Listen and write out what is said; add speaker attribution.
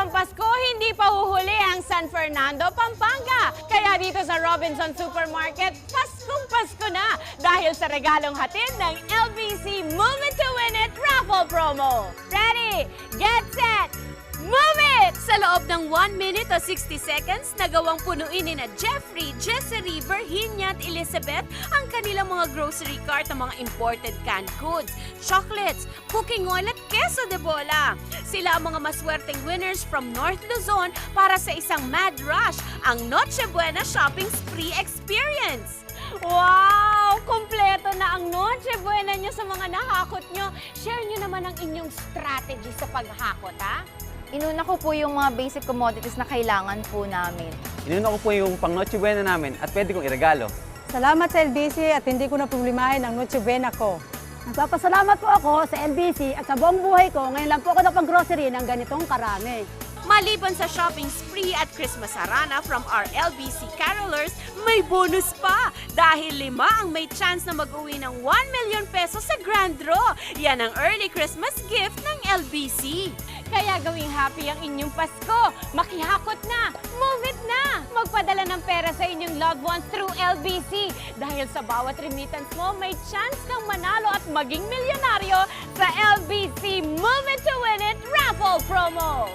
Speaker 1: ng Pasko, hindi pa huhuli ang San Fernando, Pampanga. Kaya dito sa Robinson Supermarket, Paskong Pasko na dahil sa regalong hatid ng LBC Move It to Win It raffle promo. Ready, get set, move it! Sa loob ng 1 minute o 60 seconds, nagawang punuin ni na Jeffrey, Jessery, Virginia at Elizabeth ang kanilang mga grocery cart ng mga imported canned goods, chocolates, cooking oil at queso de bola. Sila ang mga maswerteng winners from North Luzon para sa isang mad rush, ang Noche Buena Shopping Spree Experience. Wow! Kompleto na ang Noche Buena nyo sa mga nahakot nyo. Share nyo naman ang inyong strategy sa paghakot, ha?
Speaker 2: Inuna ko po yung mga basic commodities na kailangan po namin.
Speaker 3: Inuna ko po yung pang Noche Buena namin at pwede kong iregalo.
Speaker 4: Salamat sa LBC at hindi ko na problemahin ang Noche Buena ko.
Speaker 5: Nagpapasalamat po ako sa LBC at sa buong buhay ko. Ngayon lang po ako napag-grocery ng ganitong karami.
Speaker 1: Maliban sa shopping spree at Christmas harana from our LBC carolers, may bonus pa! Dahil 5 ang may chance na mag-uwi ng 1 million pesos sa Grand Draw. Yan ang early Christmas gift ng LBC. Kaya gawing happy ang inyong Pasko. Makihakot na! Move it na! Magpadala ng pera sa inyong loved ones through LBC. Dahil sa bawat remittance mo, may chance kang manalo at maging milyonaryo sa LBC Move It to Win It raffle promo.